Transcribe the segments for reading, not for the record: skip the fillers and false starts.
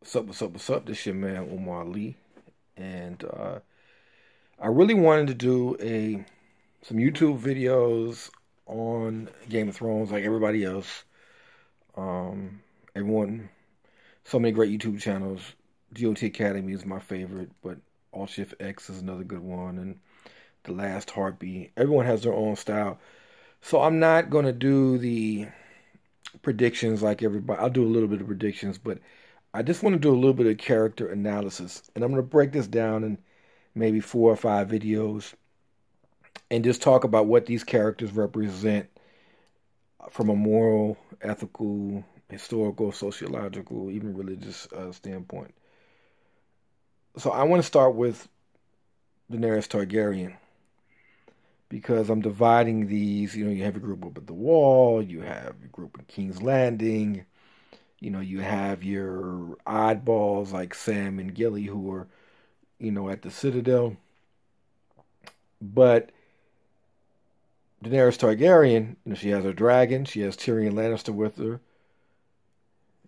What's up, what's up, what's up? This your man Omar Lee. And I really wanted to do a some YouTube videos on Game of Thrones like everybody else. Um everyone so many great YouTube channels. GOT Academy is my favorite, but All Shift X is another good one, and The Last Heartbeat. Everyone has their own style. So I'm not gonna do the predictions like everybody. I'll do a little bit of predictions, but I just want to do a little bit of character analysis. And I'm going to break this down in maybe 4 or 5 videos and just talk about what these characters represent from a moral, ethical, historical, sociological, even religious standpoint. So I want to start with Daenerys Targaryen because I'm dividing these. You have a group up at the Wall, you have a group in King's Landing. You have your oddballs like Sam and Gilly who are, at the Citadel. But Daenerys Targaryen, she has her dragon. She has Tyrion Lannister with her.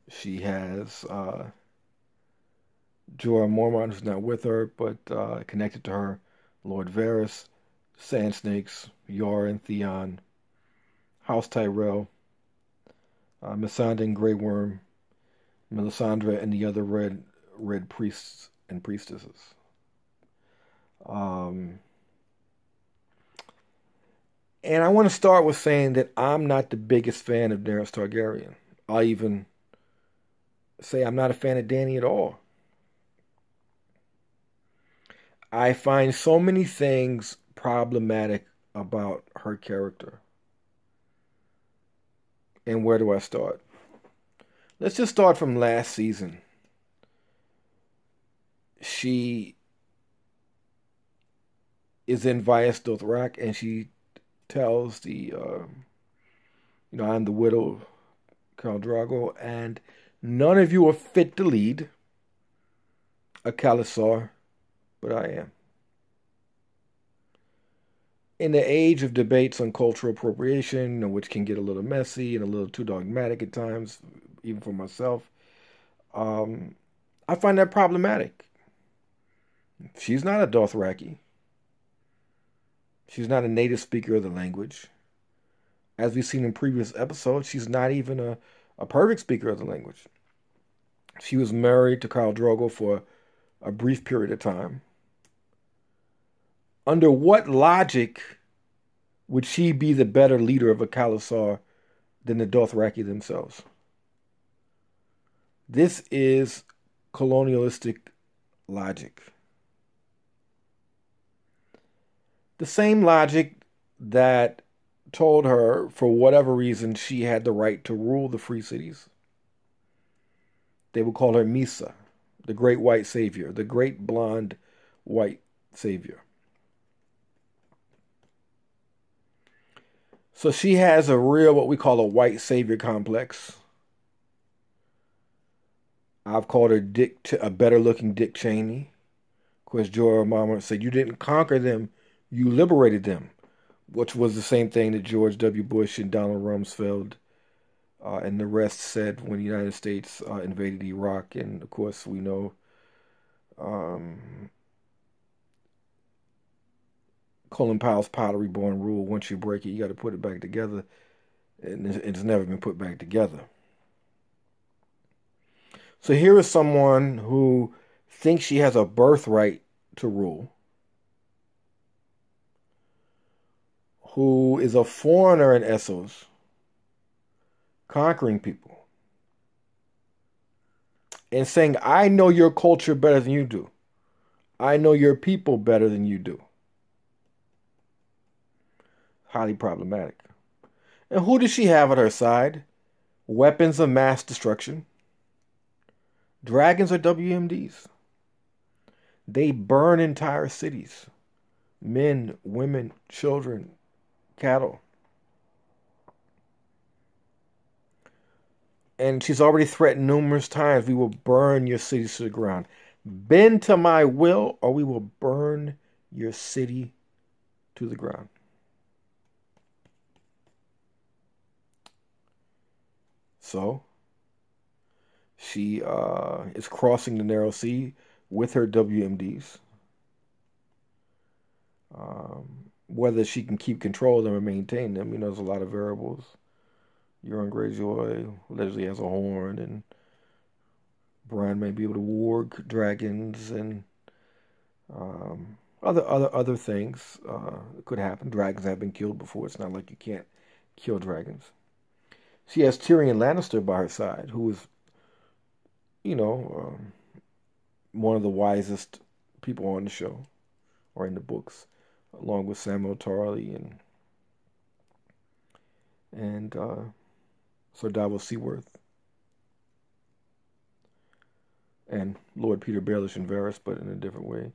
She has Jorah Mormont, who's not with her, but connected to her, Lord Varys, Sand Snakes, Yara and Theon, House Tyrell, Missandei and Grey Worm, Melisandre, and the other red priests and priestesses. Um, and I want to start with saying that I'm not the biggest fan of Daenerys Targaryen. I'll even say I'm not a fan of Dany at all. I find so many things problematic about her character. And where do I start? Let's just start from last season. She is in Vaes Dothrak and she tells I'm the widow of Khal Drogo, and none of you are fit to lead a Khalasar, but I am. In the age of debates on cultural appropriation, which can get a little messy and a little too dogmatic at times, even for myself, I find that problematic. She's not a Dothraki. She's not a native speaker of the language. As we've seen in previous episodes, she's not even a perfect speaker of the language. She was married to Khal Drogo for a brief period of time. Under what logic would she be the better leader of a Khalasar than the Dothraki themselves? This is colonialistic logic. The same logic that told her, for whatever reason, she had the right to rule the free cities. They would call her Misa, the great white savior, the great blonde white savior. So she has a real, what we call a white savior complex. I've called her a better looking Dick Cheney. Of course, Jorah Mormont said, you didn't conquer them, you liberated them, which was the same thing that George W. Bush and Donald Rumsfeld and the rest said when the United States invaded Iraq. And of course, we know Colin Powell's Pottery Barn rule: once you break it, you got to put it back together. And it's never been put back together. So here is someone who thinks she has a birthright to rule, who is a foreigner in Essos, conquering people, and saying, I know your culture better than you do. I know your people better than you do. Highly problematic. And who does she have at her side? Weapons of mass destruction. Dragons are WMDs. They burn entire cities. Men, women, children, cattle. And she's already threatened numerous times, we will burn your cities to the ground. Bend to my will, or we will burn your city to the ground. So, She is crossing the narrow sea with her WMDs. Whether she can keep control of them or maintain them, there's a lot of variables. Euron Greyjoy allegedly has a horn, and Bran may be able to warg dragons, and other things could happen. Dragons have been killed before. It's not like you can't kill dragons. She has Tyrion Lannister by her side, who is, one of the wisest people on the show or in the books, along with Samuel Tarly and Sir Davos Seaworth and Lord Peter Baelish and Varys, but in a different way.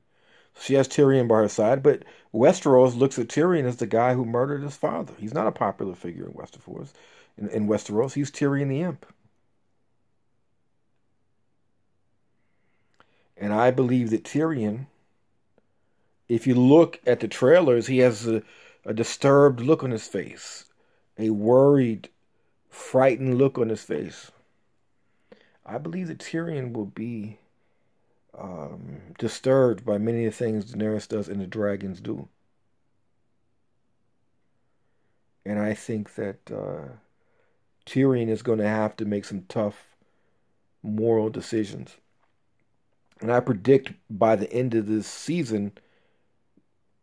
She has Tyrion by her side, but Westeros looks at Tyrion as the guy who murdered his father. He's not a popular figure in Westeros. In Westeros, he's Tyrion the Imp. And I believe that Tyrion, if you look at the trailers, he has a disturbed look on his face, a worried, frightened look on his face. I believe that Tyrion will be disturbed by many of the things Daenerys does and the dragons do. And I think that Tyrion is going to have to make some tough moral decisions. And I predict by the end of this season,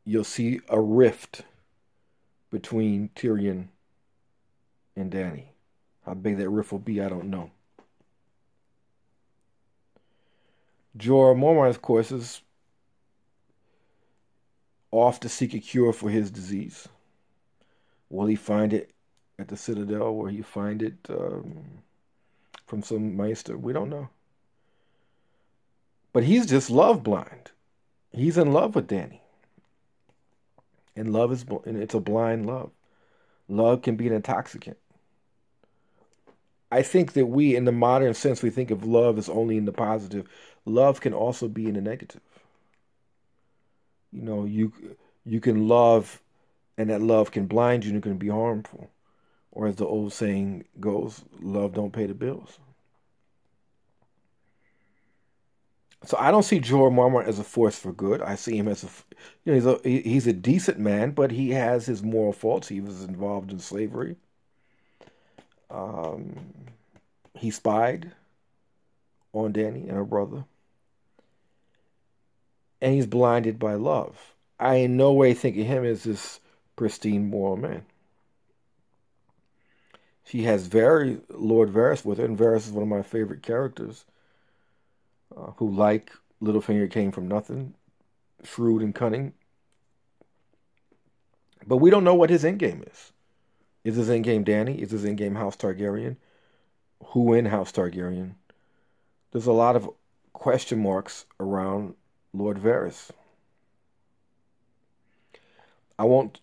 you'll see a rift between Tyrion and Dany. How big that rift will be, I don't know. Jorah Mormont, of course, is off to seek a cure for his disease. Will he find it at the Citadel? Will he find it from some Maester? We don't know. But he's just love blind. He's in love with Dany. And it's a blind love. Love can be an intoxicant. I think that we, in the modern sense, we think of love as only in the positive. Love can also be in the negative. You can love, and that love can blind you and it can be harmful. Or as the old saying goes, love don't pay the bills. So I don't see Jorah Mormont as a force for good. I see him as he's a decent man, but he has his moral faults. He was involved in slavery. He spied on Dany and her brother. And he's blinded by love. I in no way think of him as this pristine moral man. She has Lord Varys with her, and Varys is one of my favorite characters, who, like Littlefinger, came from nothing, shrewd and cunning. But we don't know what his endgame is. Is his endgame Dany? Is his endgame House Targaryen? Who in House Targaryen? There's a lot of question marks around Lord Varys. I won't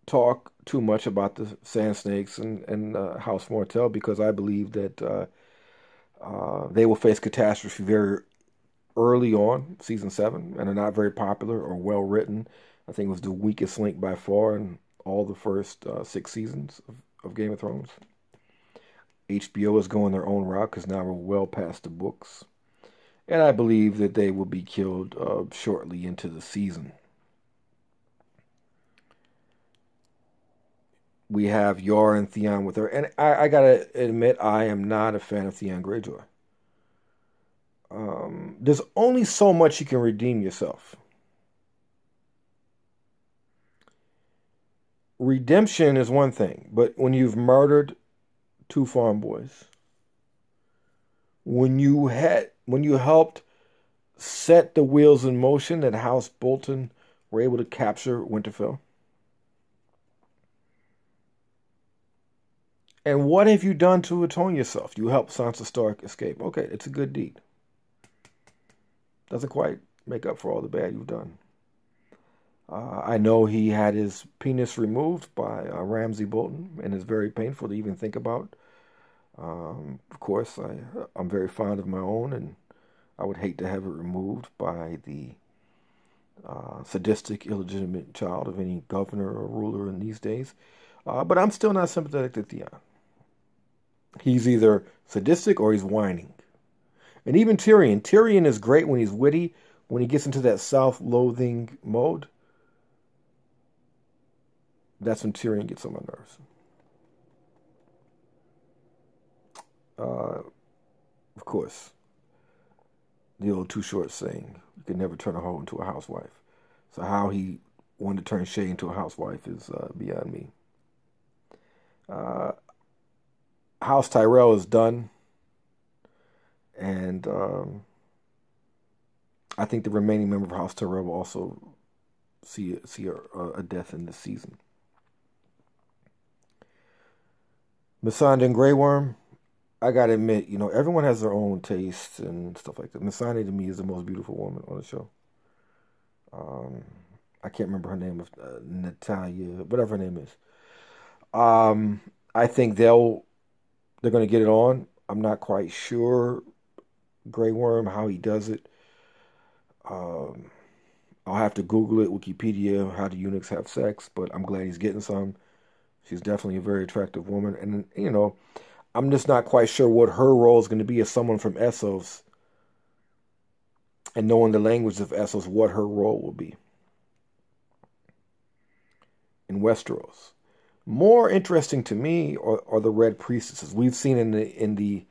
talk too much about the Sand Snakes and House Martell, because I believe that they will face catastrophe very early on, season 7, and are not very popular or well written. I think it was the weakest link by far in all the first 6 seasons of Game of Thrones. HBO is going their own route because now we're well past the books. And I believe that they will be killed shortly into the season. We have Yara and Theon with her. And I gotta admit, I am not a fan of Theon Greyjoy. There's only so much you can redeem yourself. Redemption is one thing, but when you've murdered 2 farm boys, when you helped set the wheels in motion that House Bolton were able to capture Winterfell, and what have you done to atone yourself? You helped Sansa Stark escape. Okay, it's a good deed. Doesn't quite make up for all the bad you've done. I know he had his penis removed by Ramsay Bolton, and it's very painful to even think about. Of course, I'm very fond of my own, and I would hate to have it removed by the sadistic, illegitimate child of any governor or ruler in these days. But I'm still not sympathetic to Theon. He's either sadistic or he's whining. And even Tyrion. Tyrion is great when he's witty. When he gets into that self-loathing mode, that's when Tyrion gets on my nerves. Of course, the old Too Short saying, you can never turn a hoe into a housewife. So how he wanted to turn Shay into a housewife is beyond me. Uh, House Tyrell is done. And I think the remaining member of House Tyrell will also see a death in this season. Missandei and Grey Worm, I gotta admit, everyone has their own tastes and stuff like that. Missandei to me is the most beautiful woman on the show. I can't remember her name, Natalia, whatever her name is. I think they're gonna get it on. I'm not quite sure Grey Worm how he does it. I'll have to Google it, Wikipedia, how do eunuchs have sex, but I'm glad he's getting some. She's definitely a very attractive woman. And, I'm just not quite sure what her role is going to be as someone from Essos. And knowing the language of Essos, what her role will be in Westeros. More interesting to me are the Red Priestesses. We've seen in the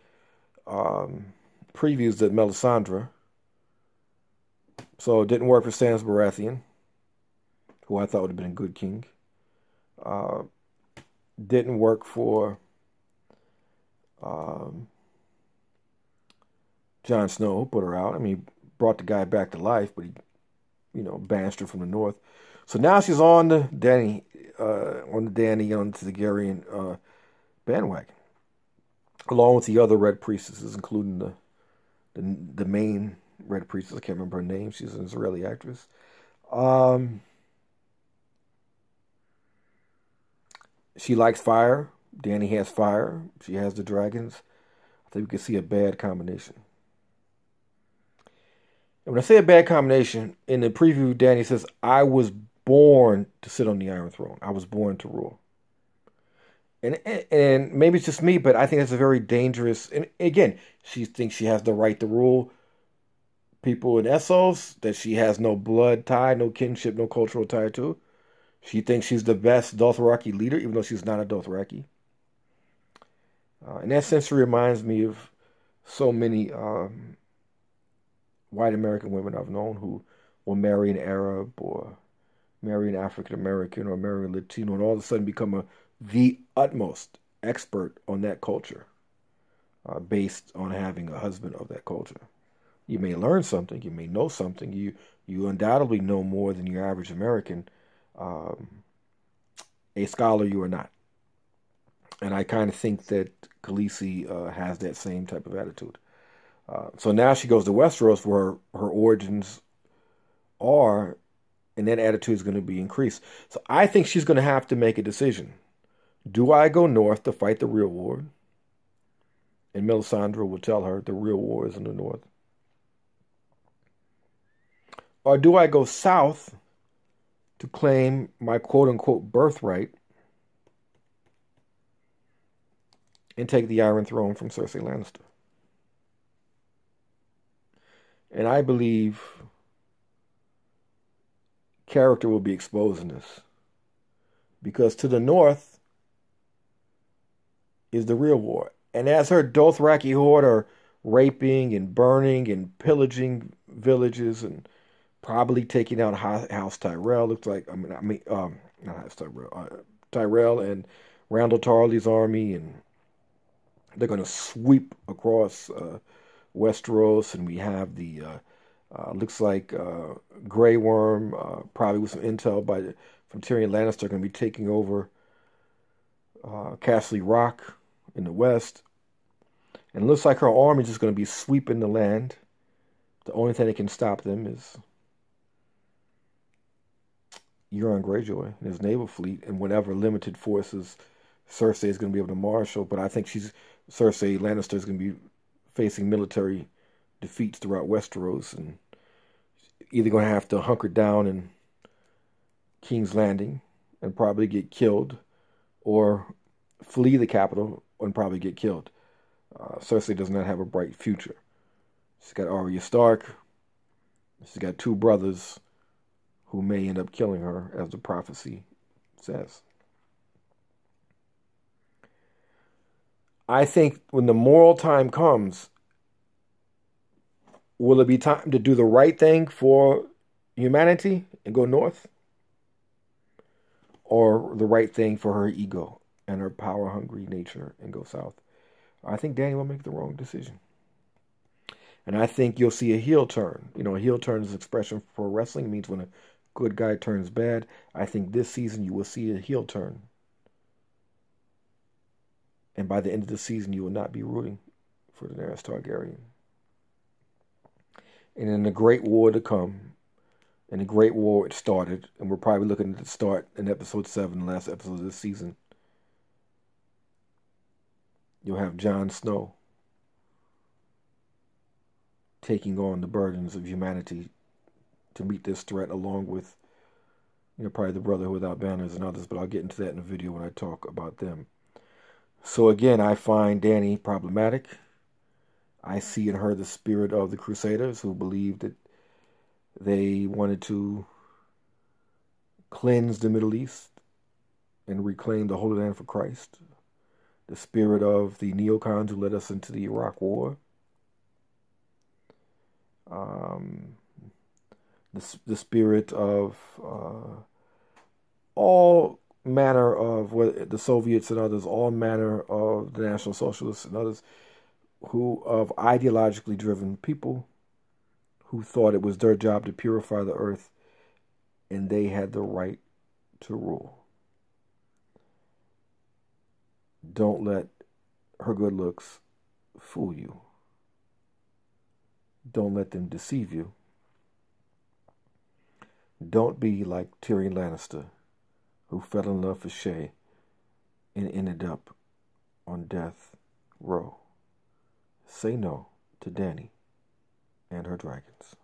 previews that Melisandre, so it didn't work for Stannis Baratheon, who I thought would have been a good king. Didn't work for Jon Snow, put her out. I mean, he brought the guy back to life, but he, banished her from the north. So now she's on the Dany, on the Targaryen bandwagon, along with the other Red Priestesses, including the main Red Priestess. I can't remember her name. She's an Israeli actress. She likes fire. Dany has fire. She has the dragons. I think we can see a bad combination. And when I say a bad combination, in the preview, Dany says, I was born to sit on the Iron Throne. I was born to rule. And maybe it's just me, but I think that's a very dangerous... And again, she thinks she has the right to rule people in Essos, that she has no blood tie, no kinship, no cultural tie to. She thinks she's the best Dothraki leader, even though she's not a Dothraki. In that sense, she reminds me of so many white American women I've known who will marry an Arab or marry an African American or marry a Latino and all of a sudden become the utmost expert on that culture based on having a husband of that culture. You may learn something, you may know something, you undoubtedly know more than your average American. A scholar you are not. And I kind of think that Khaleesi has that same type of attitude. So now she goes to Westeros where her origins are, and that attitude is going to be increased. So I think she's going to have to make a decision. Do I go north to fight the real war? And Melisandre will tell her the real war is in the north. Or do I go south to claim my quote-unquote birthright and take the Iron Throne from Cersei Lannister? And I believe character will be exposed in this. Because to the north is the real war. And as her Dothraki horde are raping and burning and pillaging villages and probably taking out House Tyrell, looks like, not House Tyrell, Tyrell and Randall Tarley's army, and they're going to sweep across Westeros, and we have the, looks like Grey Worm, probably with some intel from Tyrion Lannister, going to be taking over Castle Rock in the west. And it looks like her army is just going to be sweeping the land. The only thing that can stop them is Euron Greyjoy and his naval fleet and whatever limited forces Cersei is going to be able to marshal. But I think Cersei Lannister is going to be facing military defeats throughout Westeros and either going to have to hunker down in King's Landing and probably get killed, or flee the capital and probably get killed. Cersei does not have a bright future. She's got Arya Stark. She's got two brothers who may end up killing her, as the prophecy says. I think when the moral time comes, will it be time to do the right thing for humanity and go north? Or the right thing for her ego and her power-hungry nature and go south? I think Dany will make the wrong decision. And I think you'll see a heel turn. You know, a heel turn is an expression for wrestling. It means when a good guy turns bad. I think this season you will see a heel turn. And by the end of the season, you will not be rooting for Daenerys Targaryen. And in the Great War to come, in the Great War it started, and we're probably looking at the start in episode 7, the last episode of this season. You'll have Jon Snow taking on the burdens of humanity to meet this threat, along with, you know, probably the Brotherhood Without Banners and others, but I'll get into that in a video when I talk about them. So again, I find Dany problematic. I see in her the spirit of the Crusaders, who believed that they wanted to cleanse the Middle East and reclaim the Holy Land for Christ. The spirit of the neocons who led us into the Iraq War. The spirit of all manner of the Soviets and others, all manner of the National Socialists and others, who of ideologically driven people who thought it was their job to purify the earth and they had the right to rule. Don't let her good looks fool you. Don't let them deceive you. Don't be like Tyrion Lannister, who fell in love with Shae and ended up on death row. Say no to Dany and her dragons.